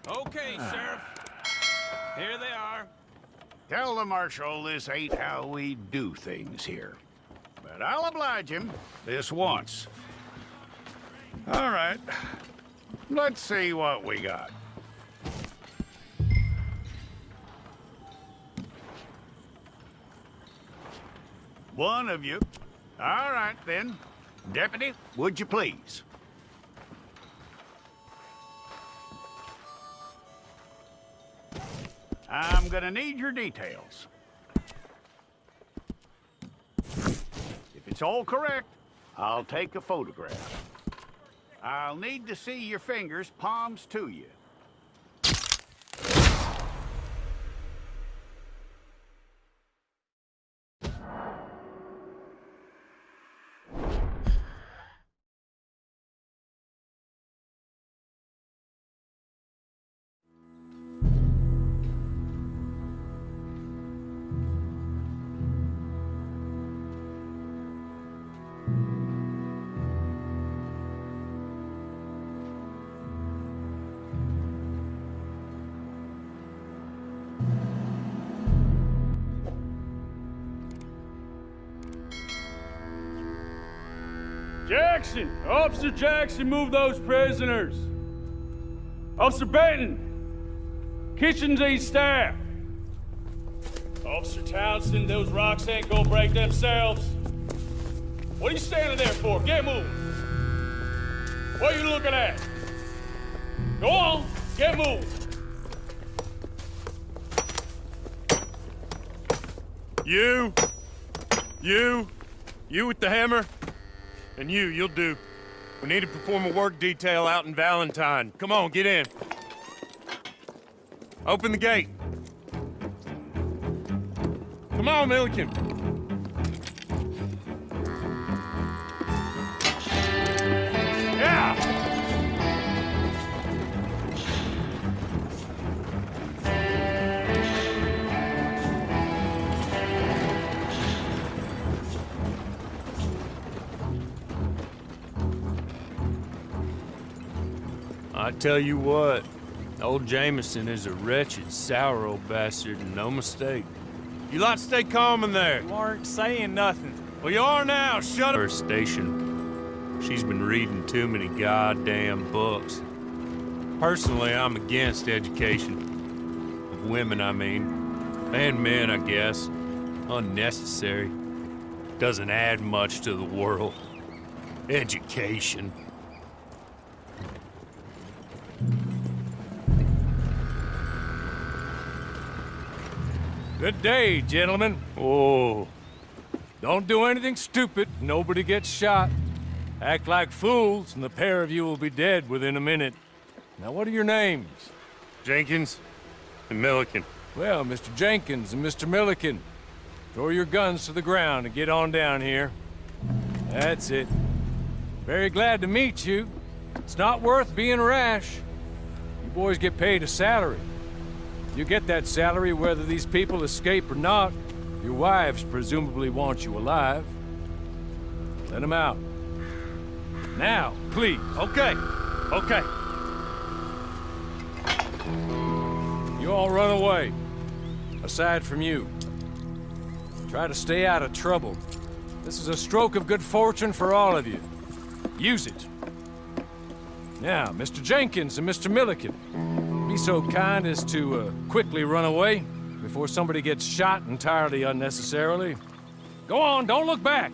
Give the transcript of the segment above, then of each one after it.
Okay, Sheriff. Here they are. Tell the Marshal this ain't how we do things here. But I'll oblige him this once. All right. Let's see what we got. One of you. All right, then. Deputy, would you please? I'm gonna need your details. If it's all correct, I'll take a photograph. I'll need to see your fingers, palms to you. Jackson! Officer Jackson, move those prisoners! Officer Benton! Kitchens and staff! Officer Townsend, those rocks ain't gonna break themselves. What are you standing there for? Get moving! What are you looking at? Go on, get moving! You with the hammer? And you'll do. We need to perform a work detail out in Valentine. Come on, get in. Open the gate. Come on, Milliken. Yeah! I tell you what, old Jameson is a wretched, sour old bastard, and no mistake. You lot stay calm in there. You aren't saying nothing. Well, you are now. Shut up. Her station. She's been reading too many goddamn books. Personally, I'm against education. Of women, I mean. And men, I guess. Unnecessary. Doesn't add much to the world. Education. Good day, gentlemen. Oh. Don't do anything stupid. Nobody gets shot. Act like fools, and the pair of you will be dead within a minute. Now, what are your names? Jenkins and Milliken. Well, Mr. Jenkins and Mr. Milliken, throw your guns to the ground and get on down here. That's it. Very glad to meet you. It's not worth being rash. You boys get paid a salary. You get that salary whether these people escape or not. Your wives presumably want you alive. Let them out. Now, please. Okay. You all run away. Aside from you. Try to stay out of trouble. This is a stroke of good fortune for all of you. Use it. Now, Mr. Jenkins and Mr. Milliken, be so kind as to quickly run away before somebody gets shot entirely unnecessarily. Go on, don't look back.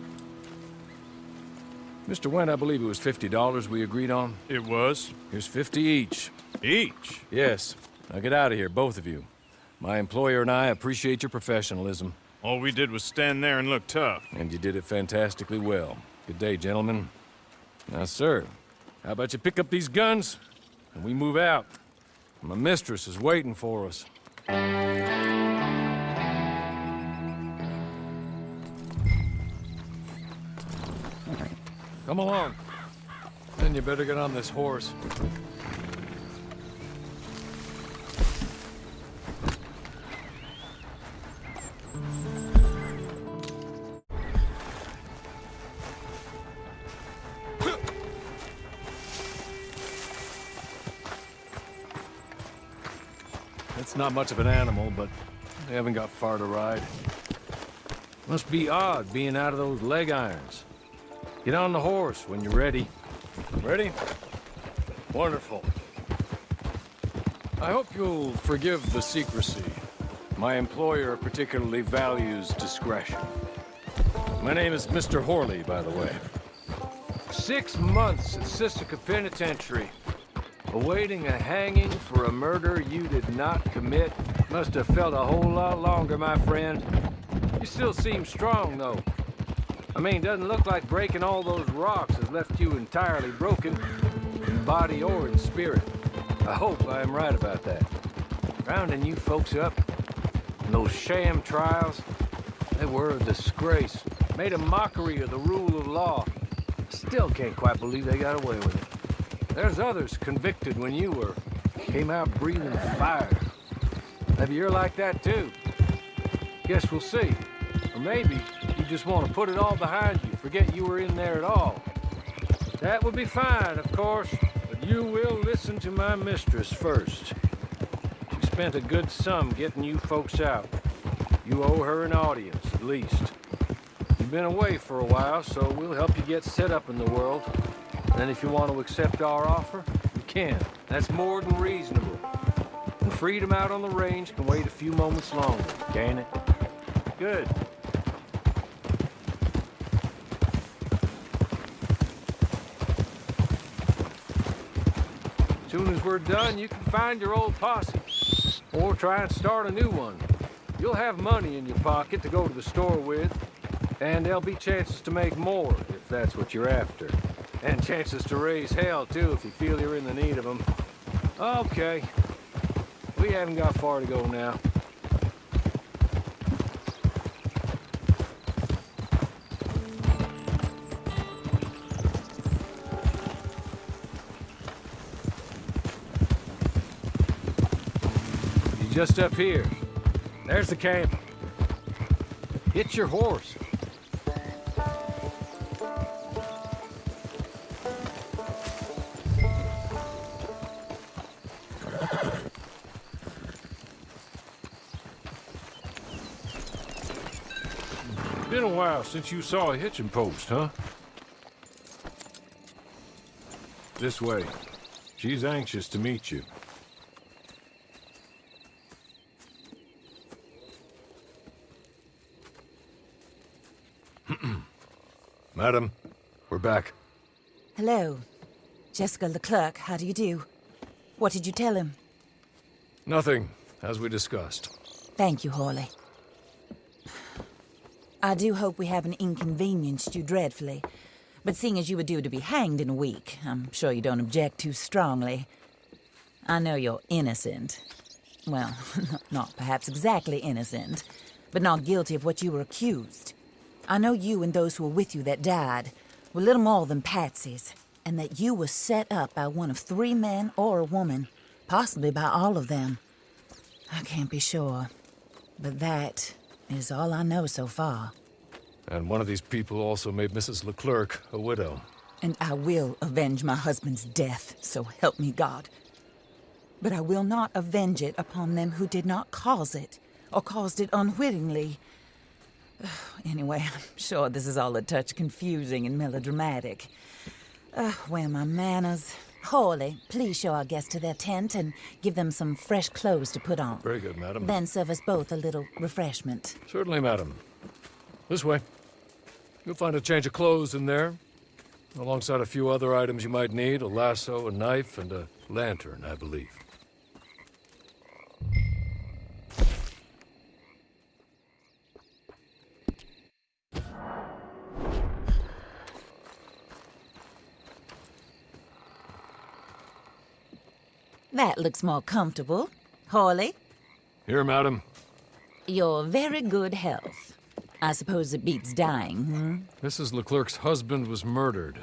Mr. Wendt, I believe it was $50 we agreed on. It was. Here's 50 each. Each? Yes. Now get out of here, both of you. My employer and I appreciate your professionalism. All we did was stand there and look tough. And you did it fantastically well. Good day, gentlemen. Now, sir, how about you pick up these guns and we move out? My mistress is waiting for us. Come along. Then you better get on this horse. It's not much of an animal, but they haven't got far to ride. Must be odd being out of those leg irons. Get on the horse when you're ready. Ready? Wonderful. I hope you'll forgive the secrecy. My employer particularly values discretion. My name is Mr. Horley, by the way. 6 months at Sisika Penitentiary, awaiting a hanging for a murder you did not commit. Must have felt a whole lot longer, my friend. You still seem strong, though. I mean, doesn't look like breaking all those rocks has left you entirely broken, in body or in spirit. I hope I am right about that. Rounding you folks up, and those sham trials, they were a disgrace. Made a mockery of the rule of law. Still can't quite believe they got away with it. There's others convicted when you were. Came out breathing fire. Maybe you're like that too. Guess we'll see. Or maybe you just want to put it all behind you, forget you were in there at all. That would be fine, of course, but you will listen to my mistress first. She spent a good sum getting you folks out. You owe her an audience, at least. You've been away for a while, so we'll help you get set up in the world. And if you want to accept our offer, you can. That's more than reasonable. And freedom out on the range can wait a few moments longer, can't it? Good. As soon as we're done, you can find your old posse. Or try and start a new one. You'll have money in your pocket to go to the store with. And there'll be chances to make more, if that's what you're after. And chances to raise hell, too, if you feel you're in the need of them. Okay. We haven't got far to go now. You're just up here. There's the camp. Hit your horse. Been a while since you saw a hitching post, huh? This way. She's anxious to meet you. Madam, we're back. Hello. Jessica Leclerc, how do you do? What did you tell him? Nothing, as we discussed. Thank you, Horley. I do hope we haven't inconvenienced you dreadfully. But seeing as you were due to be hanged in a week, I'm sure you don't object too strongly. I know you're innocent. Well, not perhaps exactly innocent, but not guilty of what you were accused. I know you and those who were with you that died were little more than patsies, and that you were set up by one of 3 men or a woman, possibly by all of them. I can't be sure, but that is all I know so far. And one of these people also made Mrs. Leclerc a widow. And I will avenge my husband's death, so help me God. But I will not avenge it upon them who did not cause it, or caused it unwittingly. Anyway, I'm sure this is all a touch confusing and melodramatic. Where are my manners? Horley, please show our guests to their tent and give them some fresh clothes to put on. Very good, madam. Then serve us both a little refreshment. Certainly, madam. This way. You'll find a change of clothes in there, alongside a few other items you might need, a lasso, a knife, and a lantern, I believe. That looks more comfortable. Horley, Here, madam. your very good health. I suppose it beats dying, Mrs. Leclerc's husband was murdered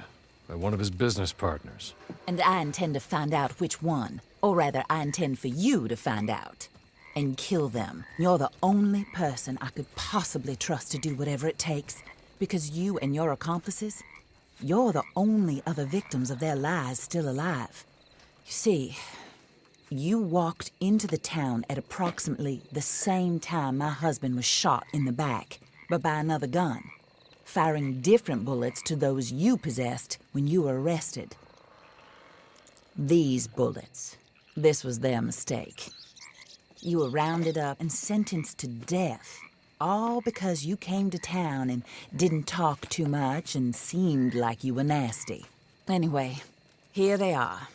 by one of his business partners. And I intend to find out which one. Or rather, I intend for you to find out. And kill them. You're the only person I could possibly trust to do whatever it takes. Because you and your accomplices, you're the only other victims of their lies still alive. You see, You walked into the town at approximately the same time my husband was shot in the back, but by another gun, firing different bullets to those you possessed when you were arrested. These bullets, this was their mistake. You were rounded up and sentenced to death, all because you came to town and didn't talk too much and seemed like you were nasty. Anyway, here they are,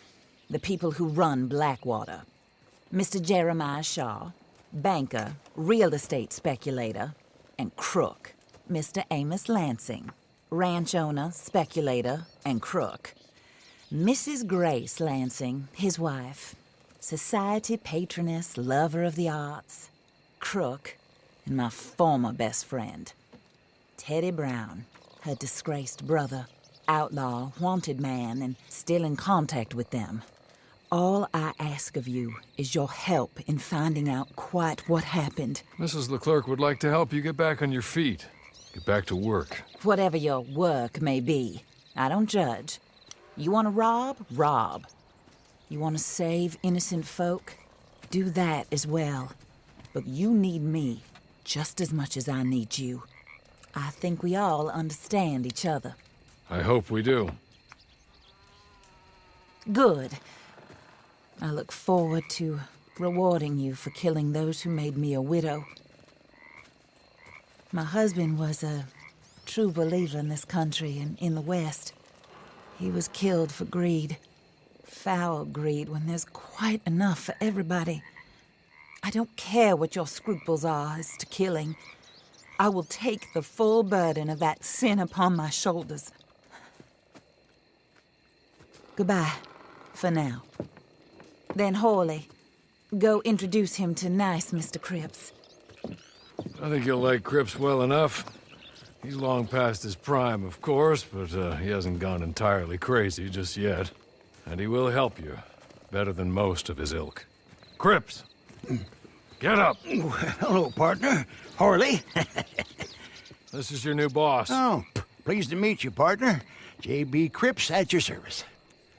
the people who run Blackwater. Mr. Jeremiah Shaw, banker, real estate speculator, and crook. Mr. Amos Lansing, ranch owner, speculator, and crook. Mrs. Grace Lansing, his wife, society patroness, lover of the arts, crook, and my former best friend, Teddy Brown, her disgraced brother, outlaw, wanted man, and still in contact with them. All I ask of you is your help in finding out quite what happened. Mrs. Leclerc would like to help you get back on your feet. Get back to work. Whatever your work may be, I don't judge. You want to rob? Rob. You want to save innocent folk? Do that as well. But you need me just as much as I need you. I think we all understand each other. I hope we do. Good. I look forward to rewarding you for killing those who made me a widow. My husband was a true believer in this country and in the West. He was killed for greed. Foul greed when there's quite enough for everybody. I don't care what your scruples are as to killing. I will take the full burden of that sin upon my shoulders. Goodbye, for now. Then Hawley, go introduce him to nice Mr. Cripps. I think you'll like Cripps well enough. He's long past his prime, of course, but he hasn't gone entirely crazy just yet. And he will help you, better than most of his ilk. Cripps! Get up! Hello, partner. Harley. This is your new boss. Oh, pleased to meet you, partner. J.B. Cripps at your service.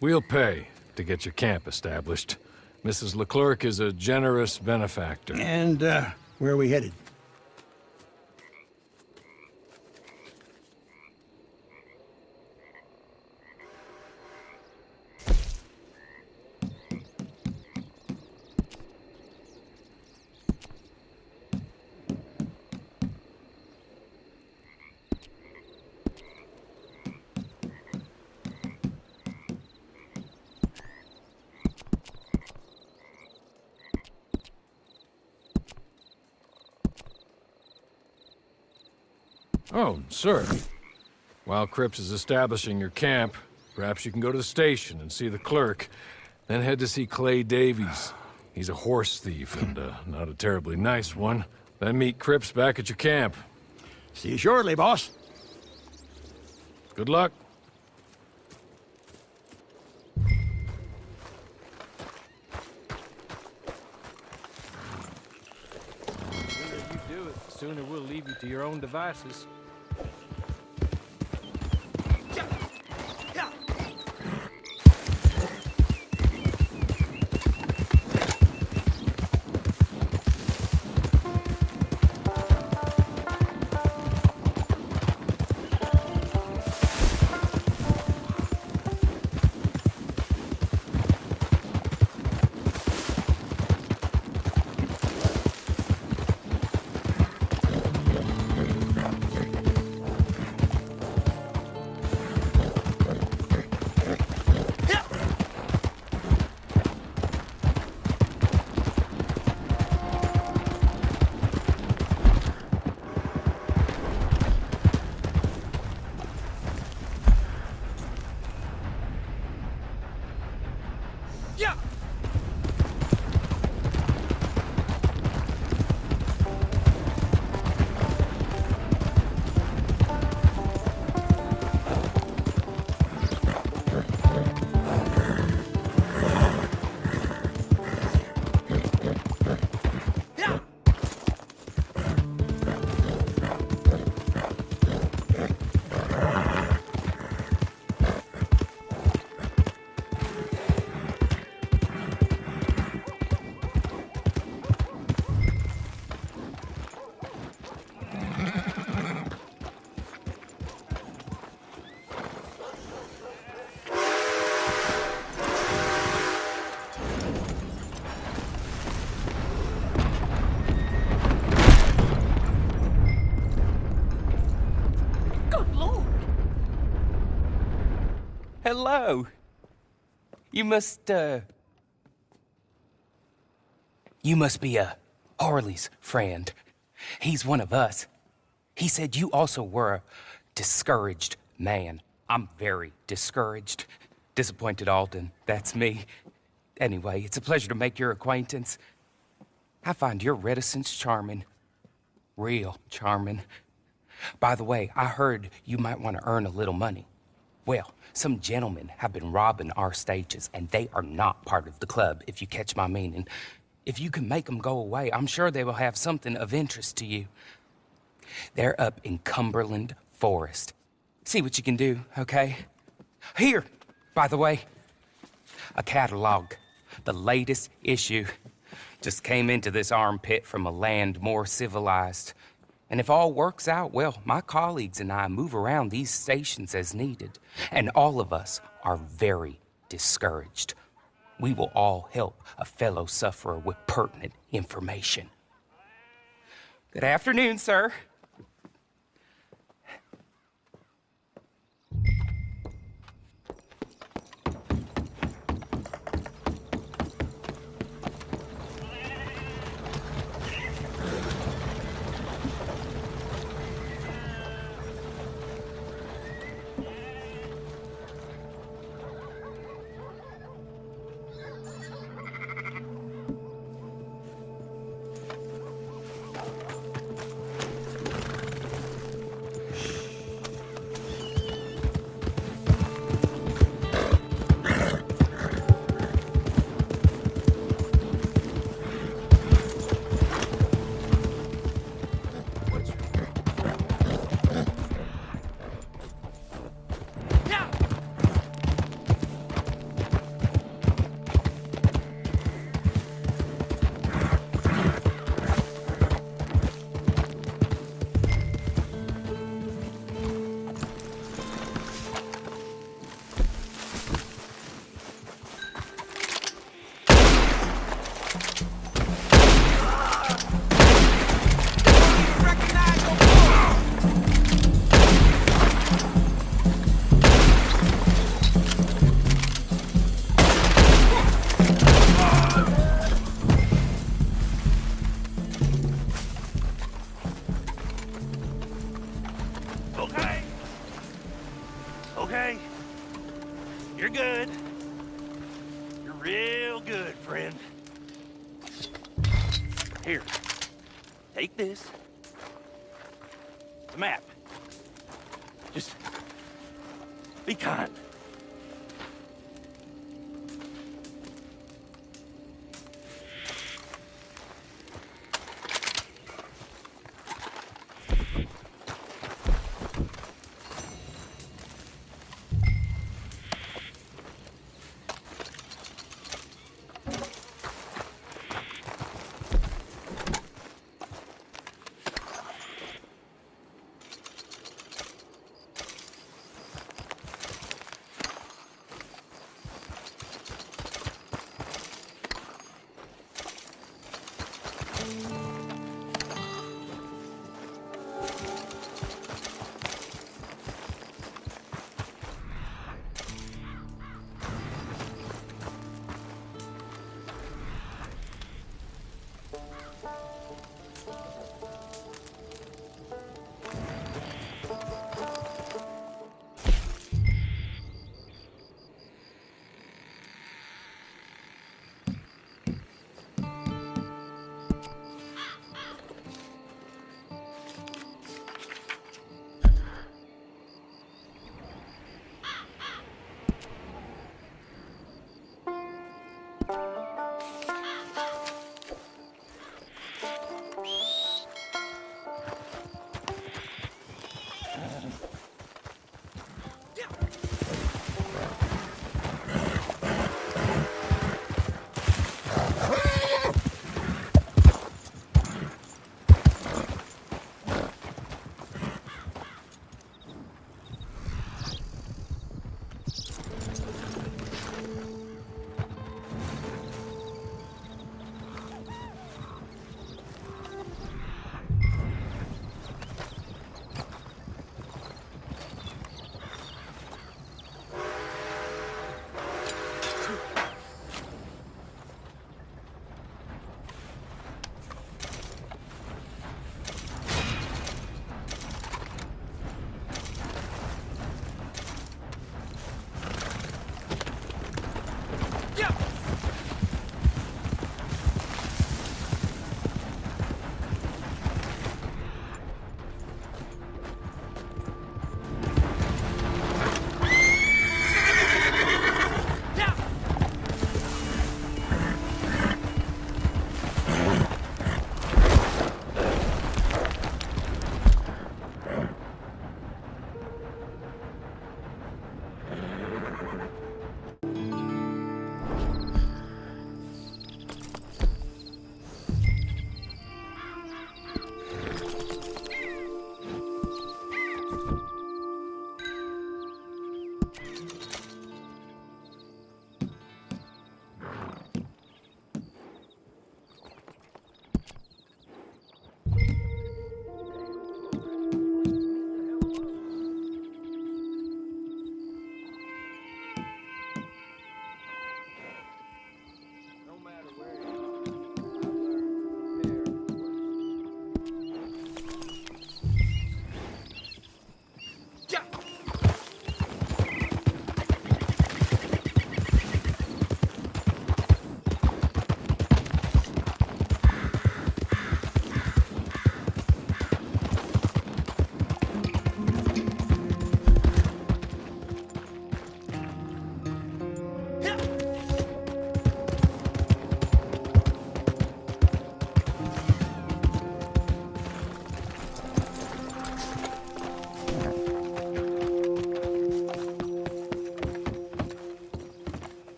We'll pay to get your camp established. Mrs. Leclerc is a generous benefactor. And, where are we headed? Oh, sir. While Cripps is establishing your camp, perhaps you can go to the station and see the clerk, then head to see Clay Davies. He's a horse thief and not a terribly nice one. Then meet Cripps back at your camp. See you shortly, boss. Good luck. The sooner you do it, the sooner we'll leave you to your own devices. Hello. You must be Harley's friend. He's one of us. He said you also were a discouraged man. I'm very discouraged. Disappointed Alden, that's me. Anyway, it's a pleasure to make your acquaintance. I find your reticence charming. Real charming. By the way, I heard you might want to earn a little money. Well, some gentlemen have been robbing our stages, and they are not part of the club, if you catch my meaning. If you can make them go away, I'm sure they will have something of interest to you. They're up in Cumberland Forest. See what you can do, okay? Here, by the way, a catalog, the latest issue. Just came into this armpit from a land more civilized. And if all works out, well, my colleagues and I move around these stations as needed. And all of us are very discouraged. We will all help a fellow sufferer with pertinent information. Good afternoon, sir. Okay. You're good. You're real good, friend. Here. Take this. The map. Just be kind.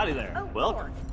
Howdy there. Oh, Welcome. Lord.